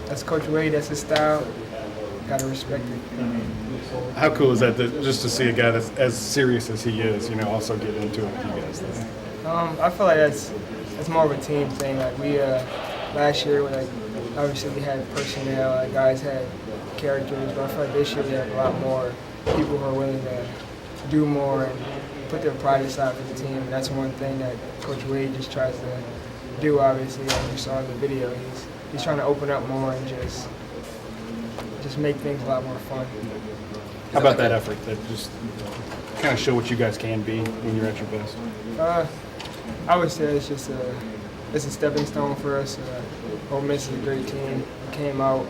that's Coach Wade. That's his style. Gotta respect it. How cool is that, just to see a guy that's as serious as he is, also get into it with you guys? I feel like that's more of a team thing. Like we last year, obviously we had personnel, guys had characters, but I feel like this year we have a lot more people who are willing to do more and put their pride aside for the team. And that's one thing that Coach Wade just tries to do. Obviously, as you saw in the video, he's trying to open up more and just make things a lot more fun. How about that effort that just kind of show what you guys can be when you're at your best? I would say it's just it's a stepping stone for us. Ole Miss is a great team. We came out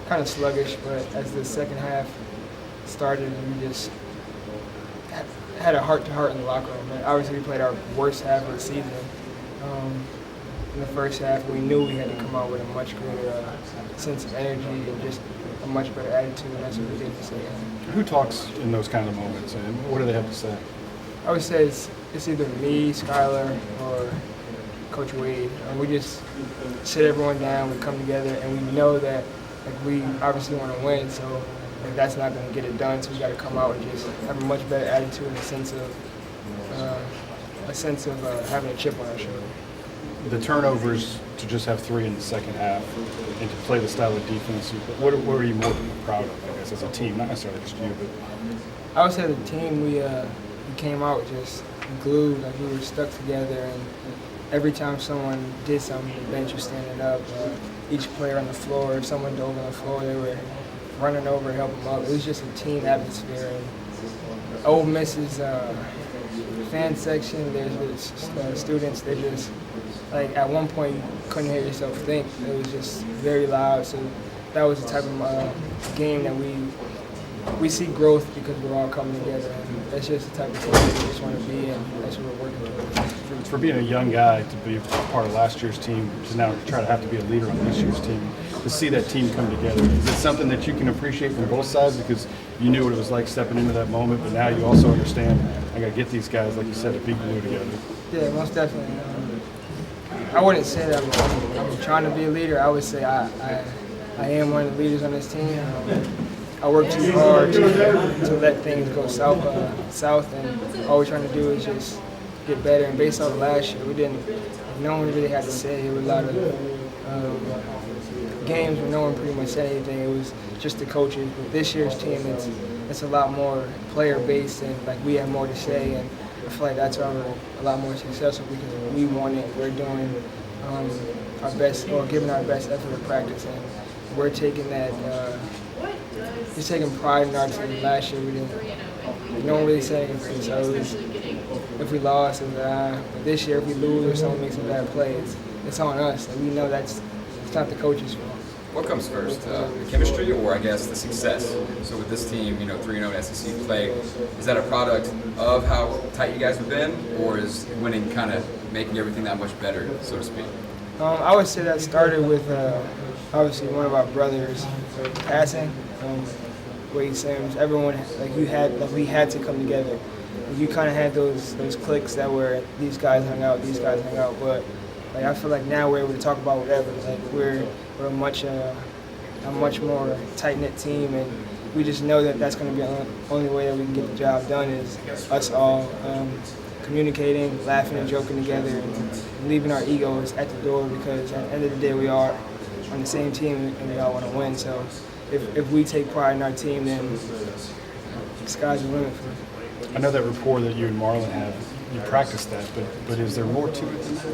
kind of sluggish, but as the second half started, we just had a heart-to-heart in the locker room. And obviously, we played our worst half of the season. In the first half, we knew we had to come out with a much greater sense of energy and just a much better attitude, and that's what we did today. Who talks in those kind of moments, and what do they have to say? I would say it's either me, Skylar, or Coach Wade. We just sit everyone down, we come together, and we know that we obviously want to win, so that's not going to get it done, so we got to come out and just have a much better attitude and a sense of having a chip on our shoulder. The turnovers, to just have 3 in the second half and to play the style of defense, what are you more proud of, I guess, as a team? Not necessarily just you, but I would say the team, we came out just glued, we were stuck together, and every time someone did something, the bench was standing up. Each player on the floor, if someone dove on the floor, they were running over to help them up. It was just a team atmosphere. And Ole Miss's fan section, there's students, they just, at one point, you couldn't hear yourself think. It was just very loud. So that was the type of game that we see growth because we're all coming together. And that's just the type of team that we just want to be, and that's what we're working towards. For being a young guy to be part of last year's team, to now try to have to be a leader on this year's team, to see that team come together, is it something that you can appreciate from both sides because you knew what it was like stepping into that moment, but now you also understand, I got to get these guys, like you said, to be glued together? Yeah, most definitely. I wouldn't say that I'm trying to be a leader. I would say I am one of the leaders on this team. I work too hard to let things go south, and all we're trying to do is just get better. And based on last year, no one really had to say. There were a lot of games where no one pretty much said anything. It was just the coaches. But this year's team, it's a lot more player-based, and we have more to say. And I feel like that's why we're a lot more successful because we want it. We're doing our best, or giving our best effort at practice, and we're taking that. Just taking pride in our team. Last year, no one really said anything. So if we lost, it was but this year, if we lose or someone makes a bad play, it's on us, and we know it's not the coach's fault. What comes first, the chemistry or I guess the success? So with this team, 3-0 in SEC play, is that a product of how tight you guys have been, or is winning kind of making everything that much better, so to speak? I would say that started with obviously one of our brothers passing, Wade Sims. Everyone, we had to come together. You kind of had those cliques that were these guys hung out, but I feel like now we're able to talk about whatever. We're a much more tight-knit team, and we just know that that's going to be the only way that we can get the job done is us all communicating, laughing and joking together, and leaving our egos at the door because at the end of the day we are on the same team and we all want to win. So if we take pride in our team, then the sky's the limit for us. I know that rapport that you and Marlon have, you practice that, but is there more to it than that?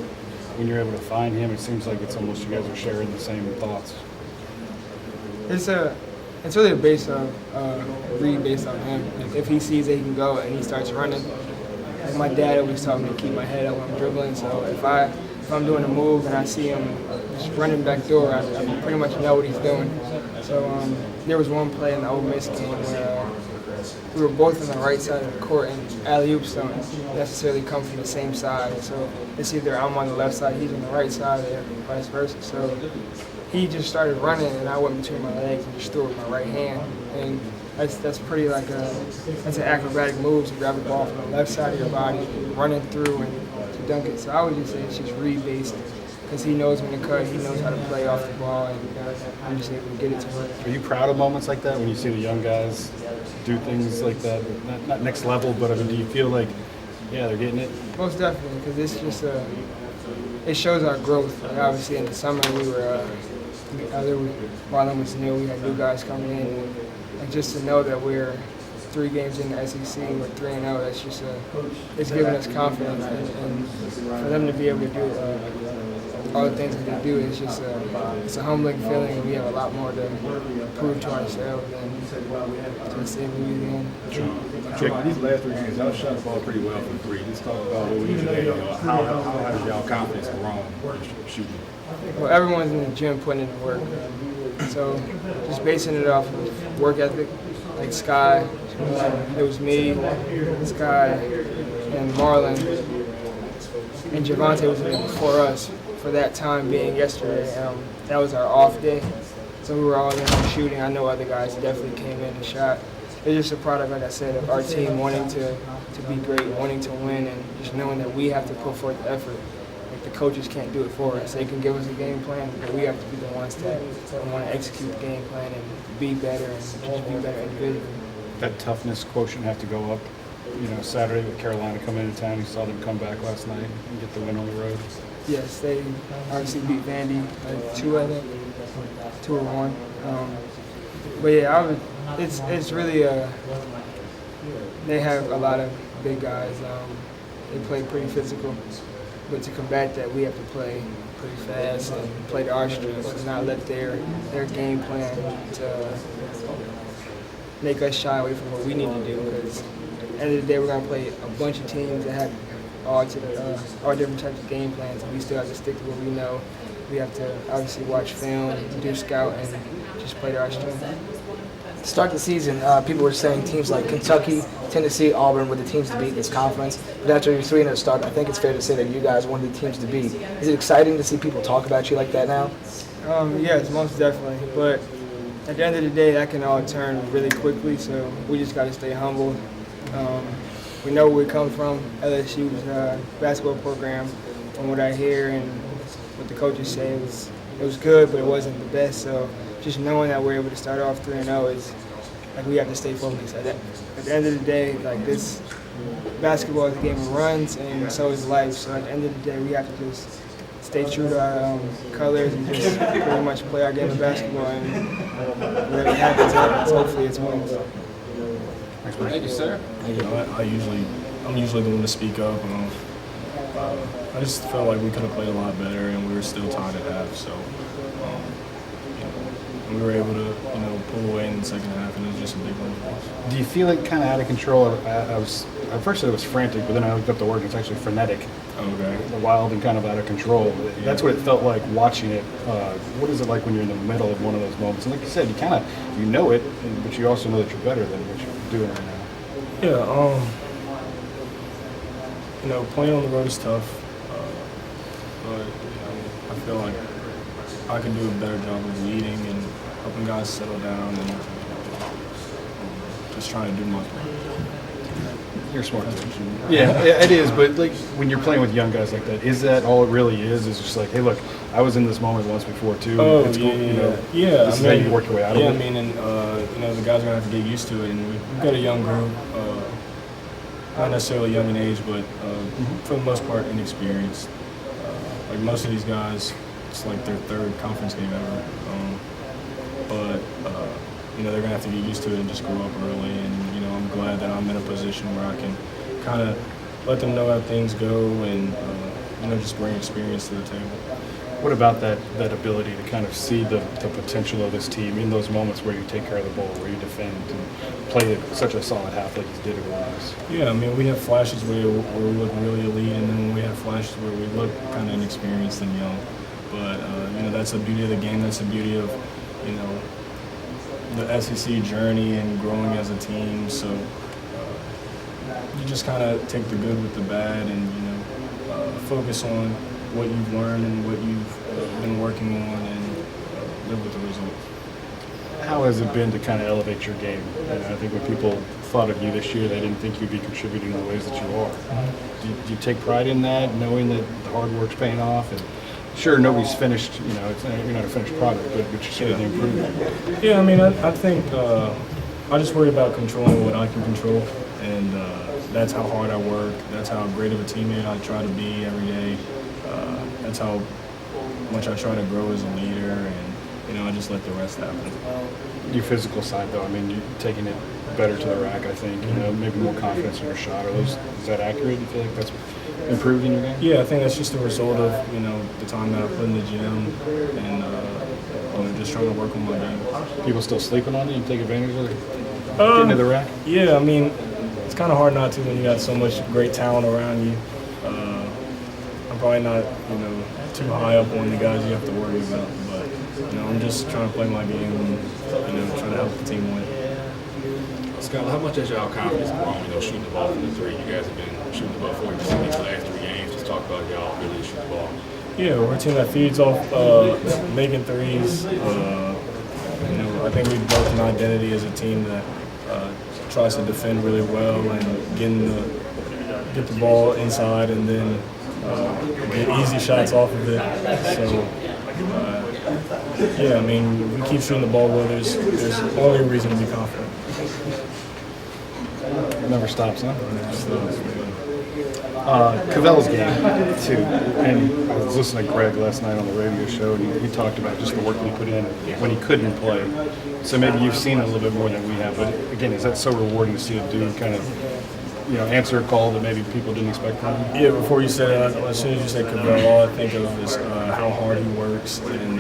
When you're able to find him, it seems like it's almost you guys are sharing the same thoughts. It's really based on read based on him. If he sees that he can go and he starts running, my dad always taught me to keep my head up when I'm dribbling. So if I'm doing a move and I see him just running back door, I pretty much know what he's doing. So there was one play in the Ole Miss game where we were both on the right side of the court, and alley-oops don't necessarily come from the same side. So it's either I'm on the left side, he's on the right side, or vice versa. So he just started running, and I went between my legs and just threw it with my right hand. And that's pretty that's an acrobatic move to grab the ball from the left side of your body, running through and to dunk it. So I would just say it's just read-based because he knows when to cut, he knows how to play off the ball, and I'm just able to get it to him. Are you proud of moments like that when you see the young guys do things like that? Not next level, but I mean, do you feel like, yeah, they're getting it? Most definitely, because it's just it shows our growth. Like obviously in the summer Marlon was new, we had new guys coming in, and just to know that we're 3 games in the SEC, we're 3-0. That's just it's giving us confidence, and for them to be able to do all the things that they do is just it's a humbling feeling, and we have a lot more to prove to ourselves than just in Louisiana. Check these last 3 games. Y'all shot the ball pretty well from 3. Let's talk about what we did today. How has y'all confidence grown shooting? Well, everyone's in the gym putting in the work. So just basing it off of work ethic, like Sky, it was me, Sky, and Marlon, and Javante was there before us for that time being yesterday. That was our off day, so we were all in there shooting. I know other guys definitely came in and shot. It's just a product, like I said, of our team wanting to be great, wanting to win, and just knowing that we have to put forth the effort. Like the coaches can't do it for us. They can give us a game plan, but we have to be the ones that want to execute the game plan and be better and just be better individually. That toughness quotient have to go up. Saturday with Carolina coming into town, you saw them come back last night and get the win on the road. Yes, they obviously beat Vandy 2, I think, 2 or 1. But yeah, it's really they have a lot of big guys. They play pretty physical, but to combat that, we have to play pretty fast and play to our strengths and not let their game plan to make us shy away from what we need to do. Because at the end of the day, we're gonna play a bunch of teams that have all different types of game plans, and we still have to stick to what we know. We have to obviously watch film, do scout, and just play to our strengths. To start the season, people were saying teams like Kentucky, Tennessee, Auburn were the teams to beat this conference. But after your 3-0 start, I think it's fair to say that you guys were one of the teams to beat. Is it exciting to see people talk about you like that now? Yes, most definitely. But at the end of the day, that can all turn really quickly, so we just got to stay humble. We know where we come from. LSU's basketball program, from what I hear and what the coaches say, it was good, but it wasn't the best. So just knowing that we're able to start off 3-0 is like we have to stay focused. At the end of the day, like this basketball is a game of runs, and so is life. So at the end of the day, we have to just stay true to our colors and just pretty much play our game of basketball. And whatever happens, hopefully it's wins. Thank you, sir. I'm usually the one to speak up. I just felt like we could have played a lot better, and we were still tied at half. So we were able to, pull away in the second half, and it was just a big win for us. Do you feel it kind of out of control? At first it was frantic, but then I looked up the word. It's actually frenetic. Okay. Wild and kind of out of control. That's what it felt like watching it. What is it like when you're in the middle of one of those moments? And like you said, you know it, but you also know that you're better than what you're doing right now. Yeah. Playing on the road is tough, but I feel like I can do a better job of leading and helping guys settle down and just trying to do my part. You're smart. Yeah, it is. But like when you're playing with young guys like that, is that all it really is? Is just like, hey, look, I was in this moment once before too. Oh, it's cool, yeah. This is how you work your way out of it. Yeah, I mean, and the guys are gonna have to get used to it, and we've got a young group. Not necessarily young in age, but for the most part inexperienced. Like most of these guys, it's like their 3rd conference game ever. But they're gonna have to get used to it and just grow up early. And I'm glad that I'm in a position where I can kind of let them know how things go and just bring experience to the table. What about that ability to kind of see the potential of this team in those moments where you take care of the ball, where you defend and play such a solid half like you did it was? Yeah, I mean, we have flashes where we look really elite, and then we have flashes where we look kind of inexperienced and young. But that's the beauty of the game. That's the beauty of the SEC journey and growing as a team. So you just kind of take the good with the bad, and focus on what you've learned and what you've been working on, and live with the results. How has it been to kind of elevate your game? And I think when people thought of you this year, they didn't think you'd be contributing in the ways that you are. Do you take pride in that, knowing that the hard work's paying off and Sure, nobody's finished. You know, you're not a finished product, but you're certainly improving. Yeah, I mean, I think I just worry about controlling what I can control, and that's how hard I work. That's how great of a teammate I try to be every day. That's how much I try to grow as a leader, and I just let the rest happen. Your physical side, though, I mean, you're taking it better to the rack. I think maybe more confidence in your shot. Is that accurate? You feel like that's improved in your game? Yeah, I think that's just a result of the time that I put in the gym, and just trying to work on my game. People still sleeping on you? You take advantage of it? Getting to the rack? Yeah, I mean, it's kind of hard not to when you got so much great talent around you. I'm probably not, too high up on the guys you have to worry about, but I'm just trying to play my game and trying to help the team win. Skylar, how much has y'all confidence grown? Shooting the ball from the three. You guys have been shooting the ball 40% these last 3 games. Just talk about y'all ability to shoot the ball. Yeah, we're a team that feeds off making threes. I think we've built an identity as a team that tries to defend really well and get the ball inside and then get easy shots off of it. So, yeah, I mean, we keep shooting the ball well. There's only a reason to be confident. It never stops, huh? Cavelle's game, too. And I was listening to Greg last night on the radio show, and he talked about just the work that he put in when he couldn't play. So maybe you've seen it a little bit more than we have. But, again, is that so rewarding to see a dude kind of answer a call that maybe people didn't expect from him? Yeah, before you said that, as soon as you said Cavell, all I think of is how hard he works. And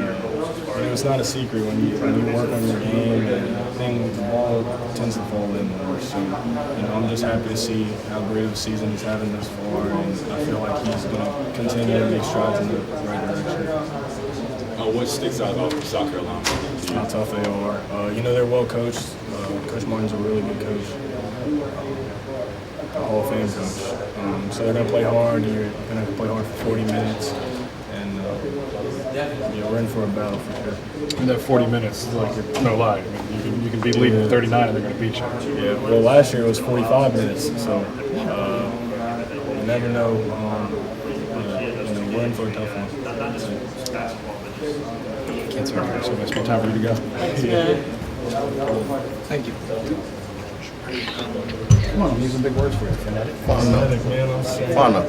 it's not a secret when you work on your game, and the ball tends to fall in more. So, I'm just happy to see how great of a season he's having thus far, and I feel like he's going to continue to make strides in the right direction. What sticks out about South Carolina? How tough they are. They're well coached. Coach Martin's a really good coach. Hall of Fame coach. So they're going to play hard. You're going to play hard for 40 minutes. And we're in for a battle for sure. And that 40 minutes is like, no lie. I mean, you can be leading 39 and they're going to beat you. Yeah, well, last year it was 45 minutes. So you never know. We're in for a tough one. Can't say more, so it's time for you to go. Thank you. Come on, I'm using big words for you. Fanatic. Fanatic, man. I'm saying. Fana.